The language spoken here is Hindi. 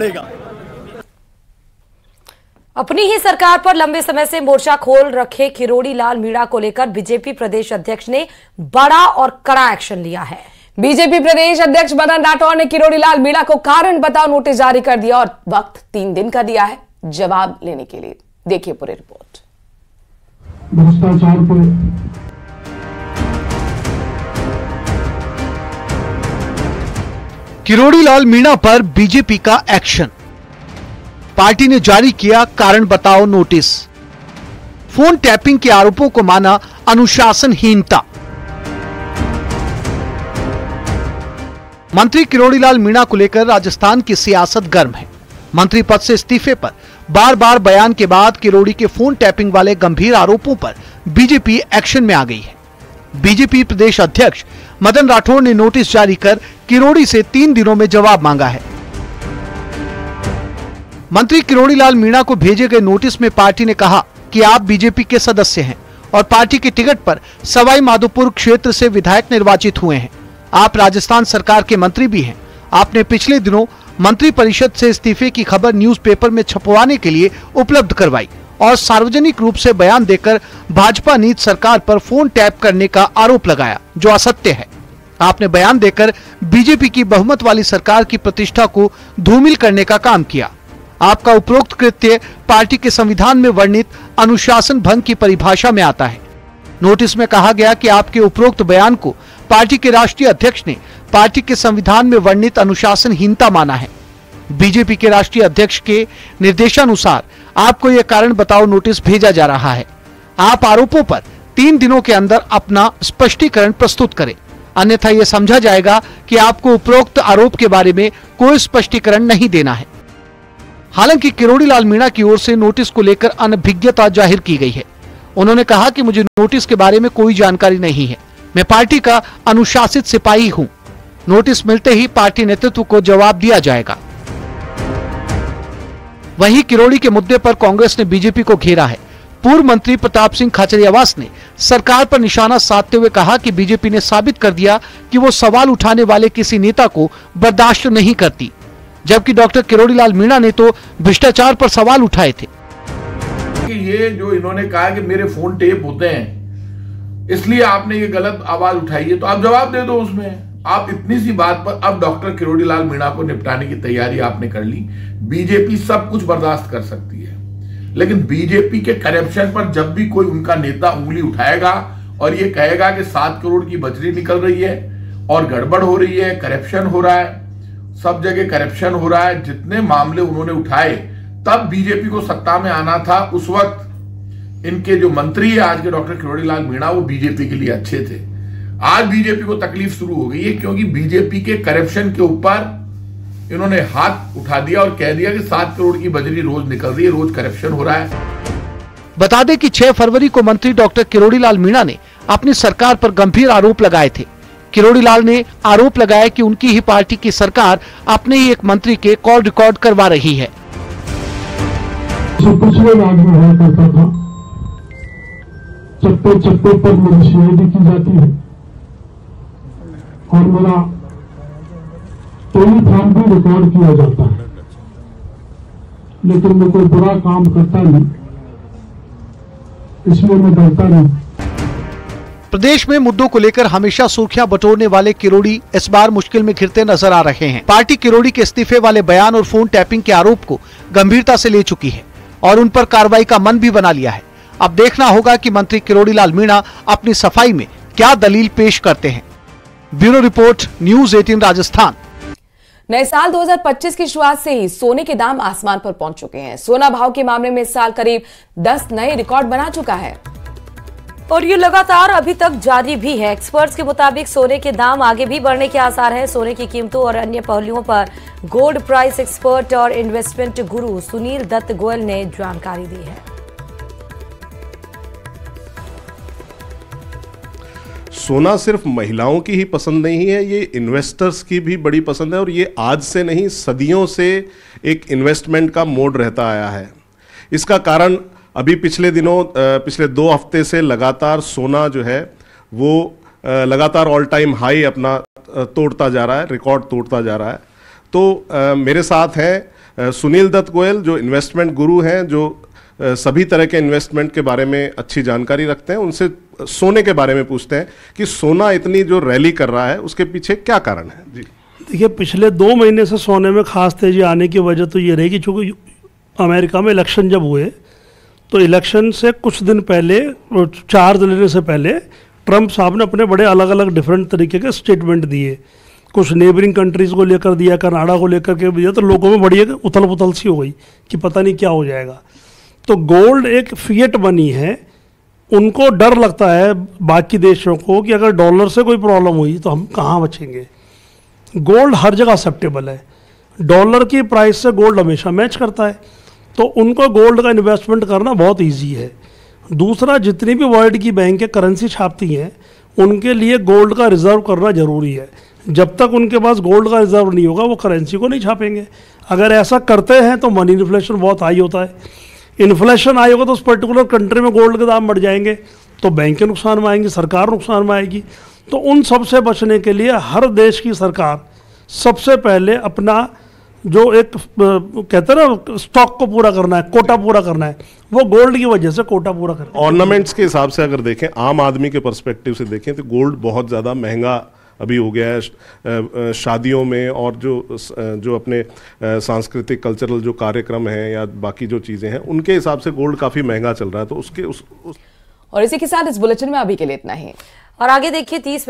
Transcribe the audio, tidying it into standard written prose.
पड़ेगा। अपनी ही सरकार पर लंबे समय से मोर्चा खोल रखे किरोड़ी लाल मीणा को लेकर बीजेपी प्रदेश अध्यक्ष ने बड़ा और कड़ा एक्शन लिया है। बीजेपी प्रदेश अध्यक्ष मदन राठौर ने किरोड़ी लाल मीणा को कारण बताओ नोटिस जारी कर दिया और वक्त 3 दिन का दिया है जवाब लेने के लिए। देखिए पूरी रिपोर्ट। भ्रष्टाचार पर किरोड़ी लाल मीणा पर बीजेपी का एक्शन। पार्टी ने जारी किया कारण बताओ नोटिस। फोन टैपिंग के आरोपों को माना अनुशासनहीनता। मंत्री किरोड़ी लाल मीणा को लेकर राजस्थान की सियासत गर्म है। मंत्री पद से इस्तीफे पर बार बार बयान के बाद किरोड़ी के फोन टैपिंग वाले गंभीर आरोपों पर बीजेपी एक्शन में आ गई है। बीजेपी प्रदेश अध्यक्ष मदन राठौर ने नोटिस जारी कर किरोड़ी से 3 दिनों में जवाब मांगा है। मंत्री किरोड़ी लाल मीणा को भेजे गए नोटिस में पार्टी ने कहा कि आप बीजेपी के सदस्य हैं और पार्टी के टिकट पर सवाई माधोपुर क्षेत्र से विधायक निर्वाचित हुए हैं। आप राजस्थान सरकार के मंत्री भी हैं। आपने पिछले दिनों मंत्री परिषद से इस्तीफे की खबर न्यूज़पेपर में छपवाने के लिए उपलब्ध करवाई और सार्वजनिक रूप से बयान देकर भाजपा नीति सरकार पर फोन टैप करने का आरोप लगाया, जो असत्य है। आपने बयान देकर बीजेपी की बहुमत वाली सरकार की प्रतिष्ठा को धूमिल करने का काम किया। आपका उपरोक्त कृत्य पार्टी के संविधान में वर्णित अनुशासन भंग की परिभाषा में आता है। नोटिस में कहा गया कि आपके उपरोक्त बयान को पार्टी के राष्ट्रीय अध्यक्ष ने पार्टी के संविधान में वर्णित अनुशासनहीनता माना है। बीजेपी के राष्ट्रीय अध्यक्ष के निर्देशानुसार आपको यह कारण बताओ नोटिस भेजा जा रहा है। आप आरोपों पर 3 दिनों के अंदर अपना स्पष्टीकरण प्रस्तुत करें, अन्यथा यह समझा जाएगा कि आपको उपरोक्त आरोप के बारे में कोई स्पष्टीकरण नहीं देना है। हालांकि किरोड़ी लाल मीणा की ओर से नोटिस को लेकर अनभिज्ञता जाहिर की गई है। उन्होंने कहा कि मुझे नोटिस के बारे में कोई जानकारी नहीं है। मैं पार्टी का अनुशासित सिपाही हूं। नोटिस मिलते ही पार्टी नेतृत्व को जवाब दिया जाएगा। वहीं किरोड़ी के मुद्दे पर कांग्रेस ने बीजेपी को घेरा है। पूर्व मंत्री प्रताप सिंह खाचरियावास ने सरकार पर निशाना साधते हुए कहा कि बीजेपी ने साबित कर दिया कि वो सवाल उठाने वाले किसी नेता को बर्दाश्त नहीं करती, जबकि डॉक्टर किरोड़ी लाल मीणा ने तो भ्रष्टाचार पर सवाल उठाए थे। ये जो इन्होंने कहा कि मेरे फोन टेप होते हैं इसलिए आपने ये गलत आवाज उठाई है, तो आप जवाब दे दो उसमें। आप इतनी सी बात पर अब डॉक्टर किरोड़ी लाल मीणा को निपटाने की तैयारी आपने कर ली। बीजेपी सब कुछ बर्दाश्त कर सकती है, लेकिन बीजेपी के करप्शन पर जब भी कोई उनका नेता उंगली उठाएगा और ये कहेगा कि 7 करोड़ की बजरी निकल रही है और गड़बड़ हो रही है, करप्शन हो रहा है, सब जगह करप्शन हो रहा है, जितने मामले उन्होंने उठाए तब बीजेपी को सत्ता में आना था। उस वक्त इनके जो मंत्री है आज के डॉक्टर किरोड़ी लाल मीणा, वो बीजेपी के लिए अच्छे थे। आज बीजेपी को तकलीफ शुरू हो गई है क्योंकि बीजेपी के करप्शन के ऊपर इन्होंने हाथ उठा दिया और कह दिया कि 7 करोड़ की बजरी रोज निकल रही है, रोज करप्शन हो रहा है। बता दें कि 6 फरवरी को मंत्री डॉक्टर किरोड़ी लाल मीणा ने अपनी सरकार पर गंभीर आरोप लगाए थे। किरोड़ी लाल ने आरोप लगाया कि उनकी ही पार्टी की सरकार अपने ही एक मंत्री के कॉल रिकॉर्ड करवा रही है। पिछले राज में हुआ करता था, चप्पे चप्पे पर मेरी शिकायत की जाती है और मेरा टेलीफोन भी रिकॉर्ड किया जाता है, लेकिन मैं कोई बुरा काम करता नहीं, इसलिए मैं डरता नहीं। प्रदेश में मुद्दों को लेकर हमेशा सुर्खियां बटोरने वाले किरोड़ी इस बार मुश्किल में घिरते नजर आ रहे हैं। पार्टी किरोड़ी के इस्तीफे वाले बयान और फोन टैपिंग के आरोप को गंभीरता से ले चुकी है और उन पर कार्रवाई का मन भी बना लिया है। अब देखना होगा कि मंत्री किरोड़ी लाल मीणा अपनी सफाई में क्या दलील पेश करते हैं। Bureau report, news 18 Rajasthan. नए साल 2025 की शुरुआत से ही सोने के दाम आसमान पर पहुंच चुके हैं। सोना भाव के मामले में इस साल करीब 10 नए रिकॉर्ड बना चुका है और ये लगातार अभी तक जारी भी है। एक्सपर्ट्स के मुताबिक सोने के दाम आगे भी बढ़ने के आसार हैं। सोने की कीमतों और अन्य पहलुओं पर गोल्ड प्राइस एक्सपर्ट और इन्वेस्टमेंट गुरु सुनील दत्त गोयल ने जानकारी दी है। सोना सिर्फ महिलाओं की ही पसंद नहीं है, ये इन्वेस्टर्स की भी बड़ी पसंद है और ये आज से नहीं सदियों से एक इन्वेस्टमेंट का मोड रहता आया है। इसका कारण अभी पिछले दिनों पिछले 2 हफ्ते से लगातार सोना जो है वो लगातार ऑल टाइम हाई अपना तोड़ता जा रहा है, रिकॉर्ड तोड़ता जा रहा है। तो मेरे साथ हैं सुनील दत्त गोयल जो इन्वेस्टमेंट गुरु हैं, जो सभी तरह के इन्वेस्टमेंट के बारे में अच्छी जानकारी रखते हैं, उनसे सोने के बारे में पूछते हैं कि सोना इतनी जो रैली कर रहा है उसके पीछे क्या कारण है। जी देखिए, पिछले 2 महीने से सोने में खास तेजी आने की वजह तो ये रही कि चूँकि अमेरिका में इलेक्शन जब हुए तो इलेक्शन से कुछ दिन पहले, चार्ज लेने से पहले ट्रंप साहब ने अपने बड़े अलग अलग डिफरेंट तरीके के स्टेटमेंट दिए। कुछ नेबरिंग कंट्रीज़ को लेकर दिया, कनाडा को लेकर के दिया, तो लोगों में बड़ी उथल पुथल सी हो गई कि पता नहीं क्या हो जाएगा। तो गोल्ड एक फिएट बनी है, उनको डर लगता है बाकी देशों को कि अगर डॉलर से कोई प्रॉब्लम हुई तो हम कहाँ बचेंगे। गोल्ड हर जगह एक्सेप्टेबल है, डॉलर की प्राइस से गोल्ड हमेशा मैच करता है, तो उनको गोल्ड का इन्वेस्टमेंट करना बहुत इजी है। दूसरा, जितनी भी वर्ल्ड की बैंकें करेंसी छापती हैं उनके लिए गोल्ड का रिजर्व करना ज़रूरी है। जब तक उनके पास गोल्ड का रिजर्व नहीं होगा वो करेंसी को नहीं छापेंगे। अगर ऐसा करते हैं तो मनी इन्फ्लेशन बहुत हाई होता है। इन्फ्लेशन हाई होगा तो उस पर्टिकुलर कंट्री में गोल्ड के दाम बढ़ जाएंगे, तो बैंकें नुकसान में आएंगी, सरकार नुकसान में आएगी। तो उन सब से बचने के लिए हर देश की सरकार सबसे पहले अपना जो एक कहते हैं ना स्टॉक को पूरा करना है, कोटा पूरा करना है, वो गोल्ड की वजह से कोटा पूरा करना है। ऑर्नामेंट्स के हिसाब से अगर देखें, आम आदमी के पर्सपेक्टिव से देखें तो गोल्ड बहुत ज़्यादा महंगा अभी हो गया है शादियों में, और जो अपने सांस्कृतिक कल्चरल जो कार्यक्रम हैं या बाकी जो चीज़ें हैं उनके हिसाब से गोल्ड काफ़ी महंगा चल रहा है। तो उसके और इसी के साथ इस बुलेटिन में अभी के लिए इतना ही। और आगे देखिए 30